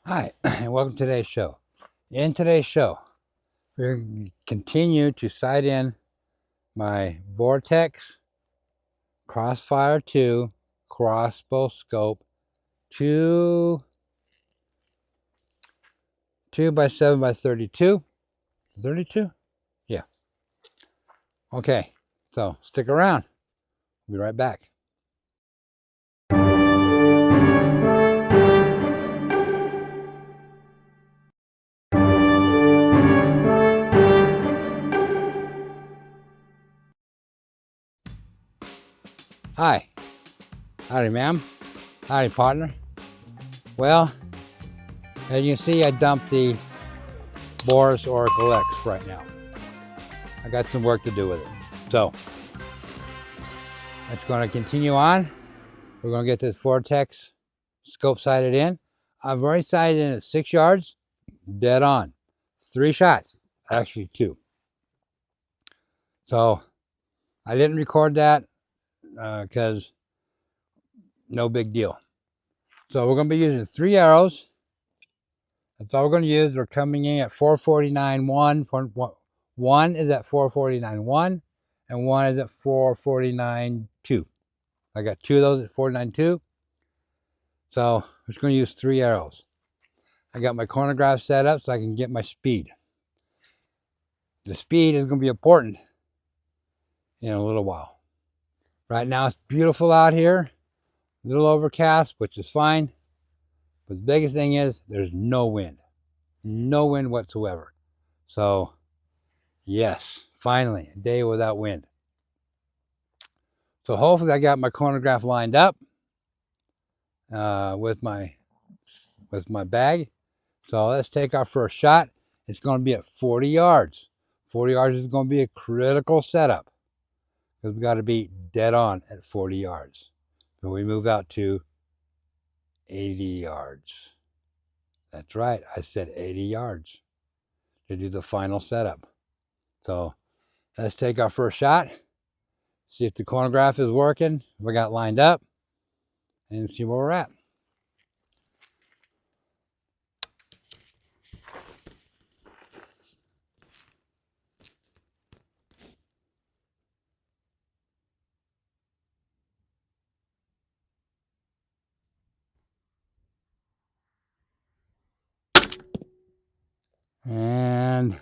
Hi, and welcome to today's show. In today's show, we're going to continue to sight in my VORTEX Crossfire 2 Crossbow scope 2 by 7 by 32. 32? Yeah. Okay, so stick around. We'll be right back. Hi. Howdy, ma'am. Howdy, partner. Well, as you can see, I dumped the Boris Oracle X right now. I got some work to do with it. So, it's going to continue on. We're going to get this VORTEX scope sighted in. I've already sighted in at 6 yards, dead on. 3 shots, actually 2. So I didn't record that because no big deal. So we're going to be using 3 arrows. That's all we're going to use. They're coming in at 449.1. One is at 449.1 and one is at 449.2. I got 2 of those at 449.2. So I'm just going to use 3 arrows. I got my chronograph set up so I can get my speed. The speed is going to be important in a little while. Right now it's beautiful out here. A little overcast, which is fine. But the biggest thing is there's no wind. No wind whatsoever. So, yes, finally, a day without wind. So hopefully I got my chronograph lined up with my bag. So let's take our first shot. It's going to be at 40 yards. 40 yards is going to be a critical setup because we got to be dead on at 40 yards. So we move out to 80 yards. That's right, I said 80 yards to do the final setup. So let's take our first shot, see if the chronograph is working, if I got lined up, and see where we're at. And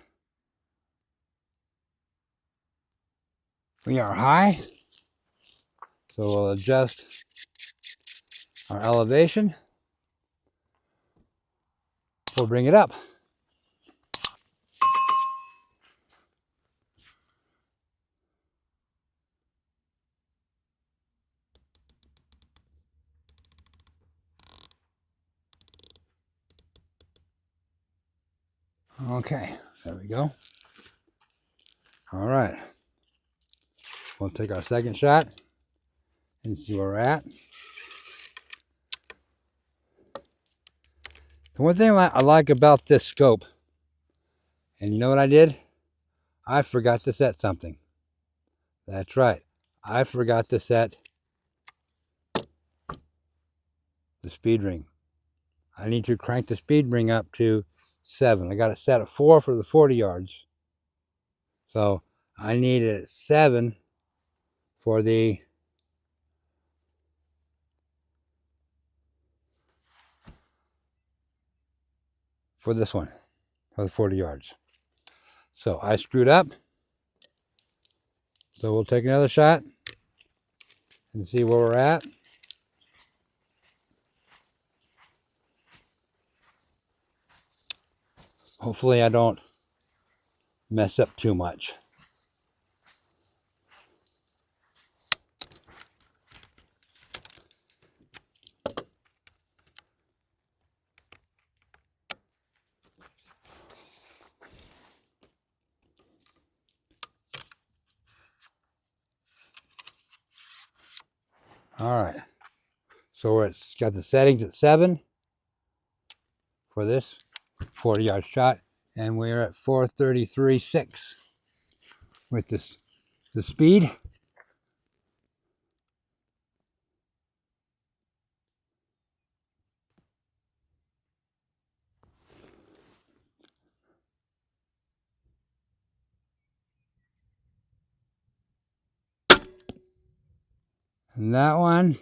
we are high, so we'll adjust our elevation. We'll bring it up. Okay, there we go. All right, we'll take our second shot and see where we're at. The one thing I like about this scope, and you know what I did? I forgot to set something. That's right, I forgot to set the speed ring. I need to crank the speed ring up to 7. I got it set at 4 for the 40 yards. So I need it at 7 for the this one, for the 40 yards. So I screwed up. So we'll take another shot and see where we're at. Hopefully I don't mess up too much. All right. So it's got the settings at 7 for this 40-yard shot, and we're at 433.6 with the speed. And that one,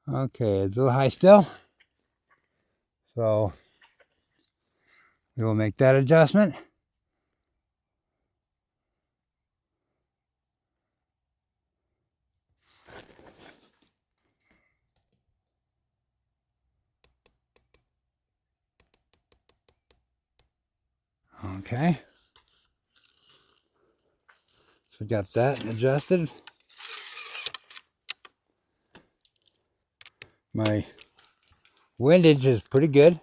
okay, it's a little high still. So we will make that adjustment. Okay. So we got that adjusted. My windage is pretty good.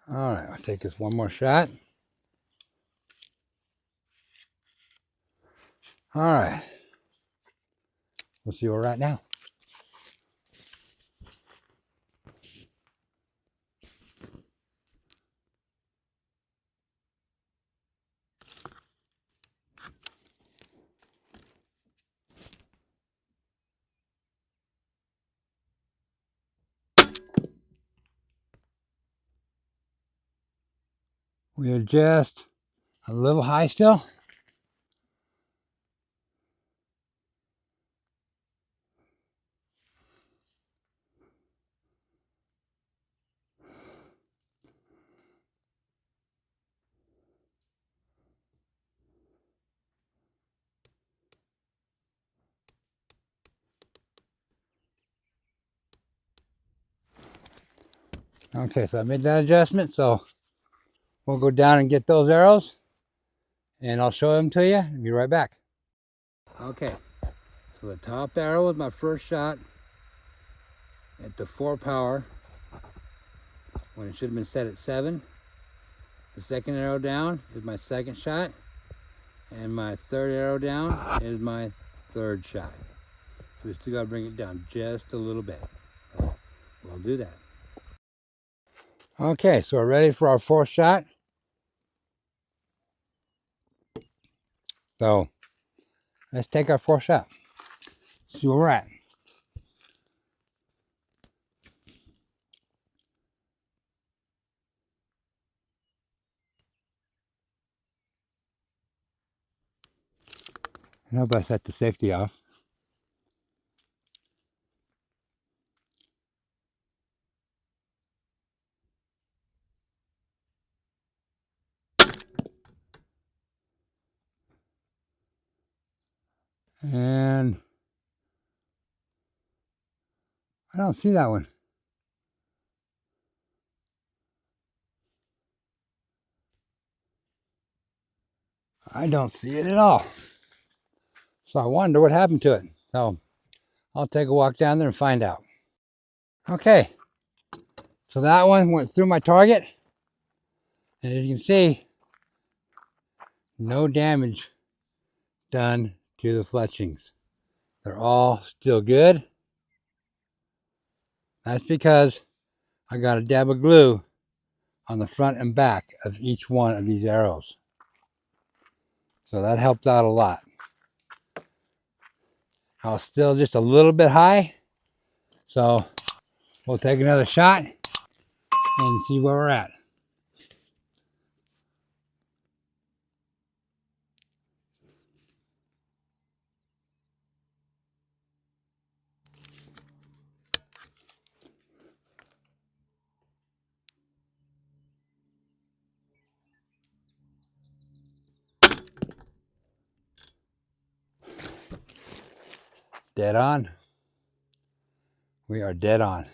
All right, I'll take this one more shot. All right. We'll see where we're at now. We adjust a little high still. Okay, so I made that adjustment. So we'll go down and get those arrows and I'll show them to you and be right back. Okay, so the top arrow was my first shot at the 4 power when it should have been set at 7. The second arrow down is my second shot, and my third arrow down is my third shot. So we still got to bring it down just a little bit. So we'll do that. Okay, so we're ready for our 4th shot. So let's take our 4th shot. See where we're at. I hope I set the safety off. And I don't see that one. I don't see it at all. So I wonder what happened to it. So I'll take a walk down there and find out. Okay, so that one went through my target. And as you can see, no damage done to the fletchings. They're all still good. That's because I got a dab of glue on the front and back of each one of these arrows. So that helped out a lot. I was still just a little bit high. So we'll take another shot and see where we're at. Dead on. We are dead on.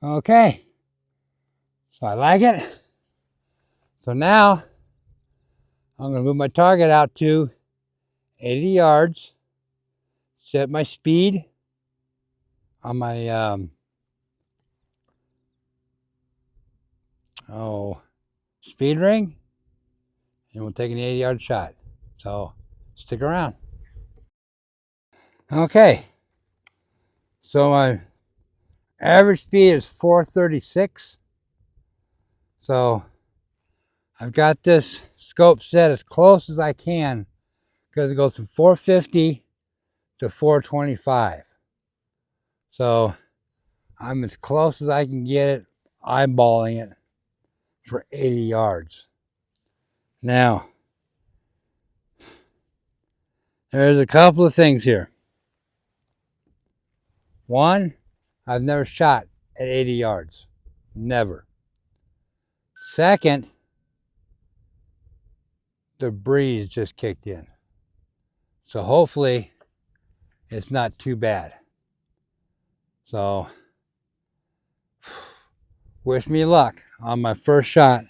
Okay. So I like it. So now I'm going to move my target out to 80 yards. Set my speed on my speed ring, and we'll take an 80-yard shot. So stick around. Okay. So my average speed is 436. So I've got this scope set as close as I can because it goes from 450 to 425. So I'm as close as I can get it, eyeballing it for 80 yards. Now, there's a couple of things here. One, I've never shot at 80 yards. Never. Second, the breeze just kicked in. So hopefully it's not too bad. So wish me luck on my first shot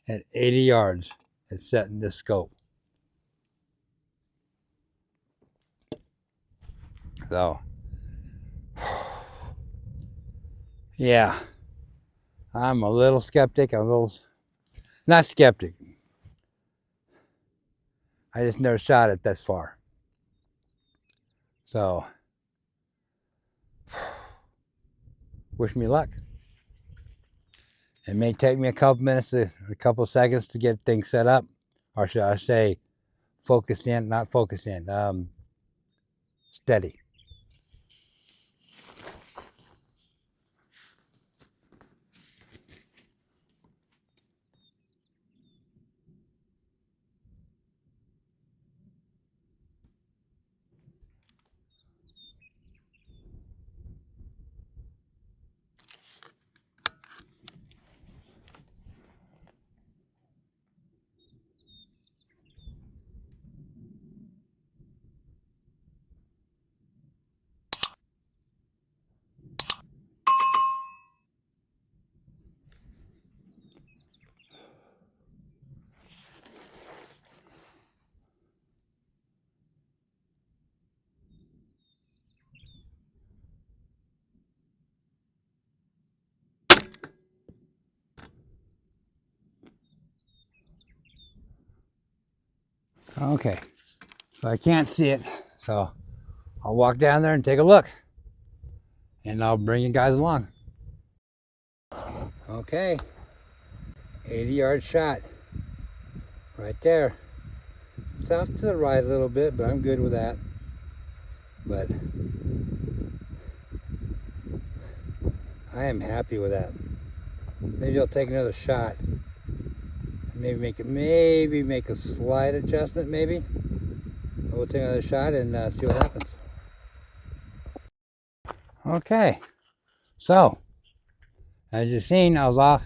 at 80 yards at setting this scope. So yeah, I'm a little skeptic. I'm a little, not skeptic. I just never shot it this far. So wish me luck. It may take me a couple minutes, a couple seconds to get things set up, or should I say, focused in, not focused in, steady. Okay, so I can't see it, so I'll walk down there and take a look, and I'll bring you guys along. Okay, 80-yard shot right there. It's off to the right a little bit, but I'm good with that. But I am happy with that. Maybe I'll take another shot. Maybe make a slight adjustment, maybe. We'll take another shot and see what happens. Okay, so as you've seen, I was off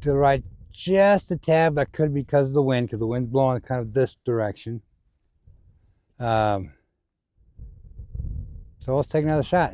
to the right just a tad, but could be because of the wind, because the wind's blowing kind of this direction. So let's take another shot.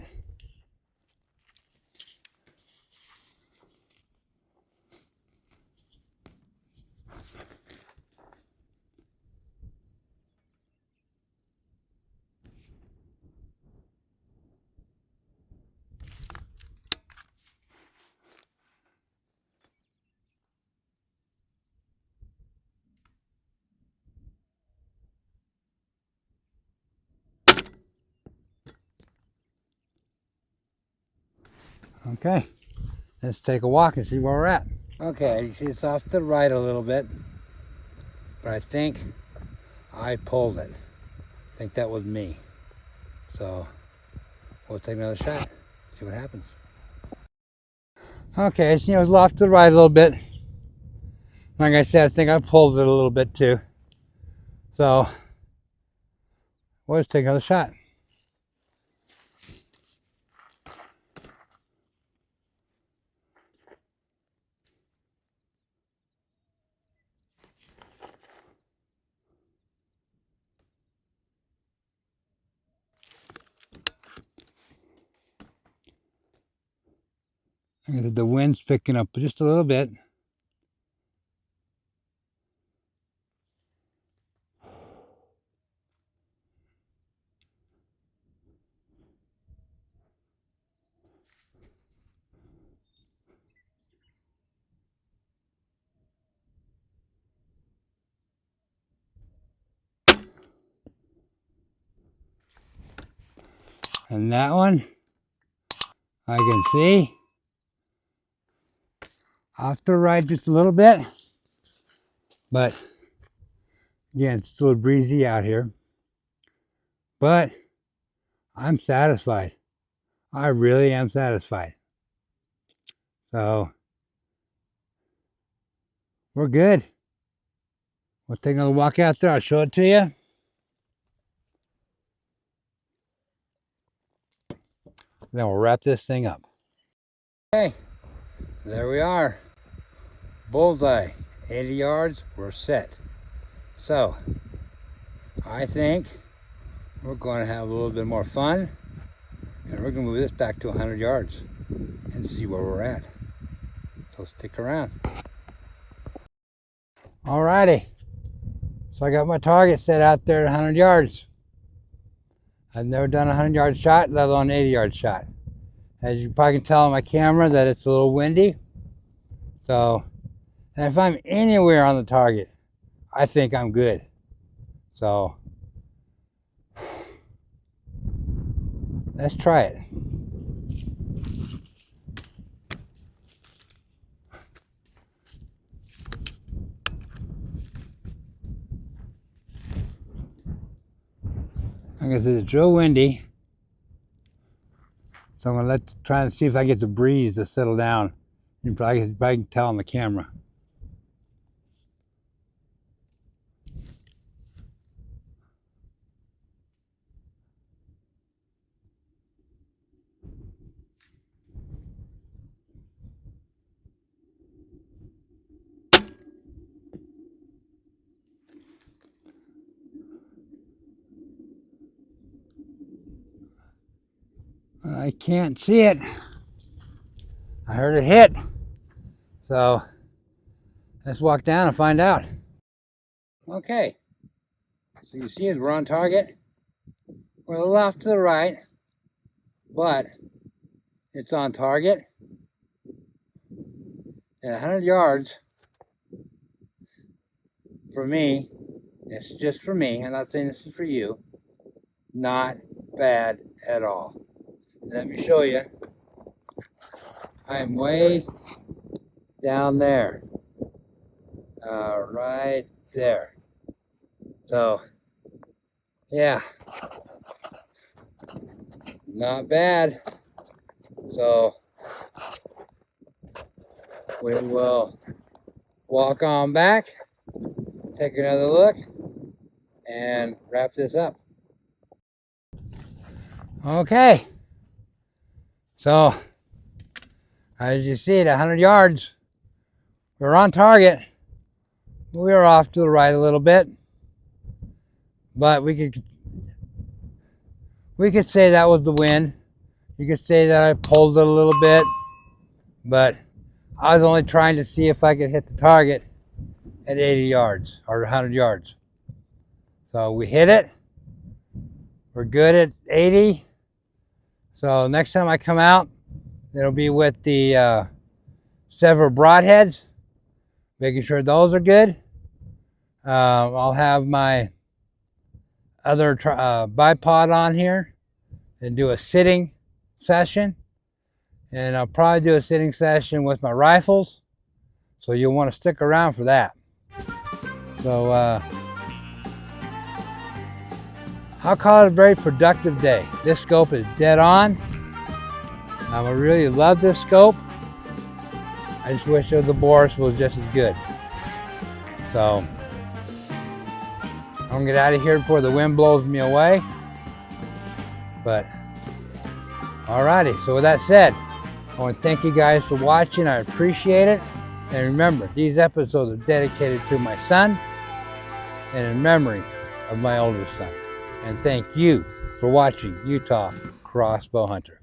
Okay, let's take a walk and see where we're at. Okay, you see it's off to the right a little bit, but I think I pulled it. I think that was me. So we'll take another shot, see what happens. Okay, so it was off to the right a little bit. Like I said, I think I pulled it a little bit too. So we'll just take another shot. The wind's picking up just a little bit. And that one, I can see off to the right just a little bit. But again, it's still breezy out here. But I'm satisfied. I really am satisfied. So we're good. We'll take another walk out there. I'll show it to you. Then we'll wrap this thing up. Okay, there we are. Bullseye. 80 yards, we're set. So, I think we're going to have a little bit more fun. And we're going to move this back to 100 yards and see where we're at. So stick around. Alrighty. So I got my target set out there at 100 yards. I've never done a 100-yard shot, let alone an 80-yard shot. As you probably can tell on my camera that it's a little windy. So, and if I'm anywhere on the target, I think I'm good. So, let's try it. Like I said, it's real windy. So I'm going to try and see if I get the breeze to settle down. You probably can tell on the camera. I can't see it. I heard it hit. So let's walk down and find out. Okay. So you see as we're on target. We're a little off to the right, but it's on target. At 100 yards, for me, it's just for me, I'm not saying this is for you, not bad at all. Let me show you. I'm way down there. Right there. So, yeah. Not bad. So, we will walk on back, take another look, and wrap this up. Okay. So, as you see at 100 yards, we're on target. We were off to the right a little bit, but we could say that was the wind. You could say that I pulled it a little bit, but I was only trying to see if I could hit the target at 80 yards or 100 yards. So we hit it. We're good at 80. So next time I come out, it'll be with the several broadheads, making sure those are good. I'll have my other bipod on here and do a sitting session. And I'll probably do a sitting session with my rifles. So you'll want to stick around for that. So I'll call it a very productive day. This scope is dead on. I really love this scope. I just wish the Boris was just as good. So I'm gonna get out of here before the wind blows me away. But alrighty, so with that said, I want to thank you guys for watching. I appreciate it. And remember, these episodes are dedicated to my son and in memory of my older son. And thank you for watching Utah Crossbow Hunter.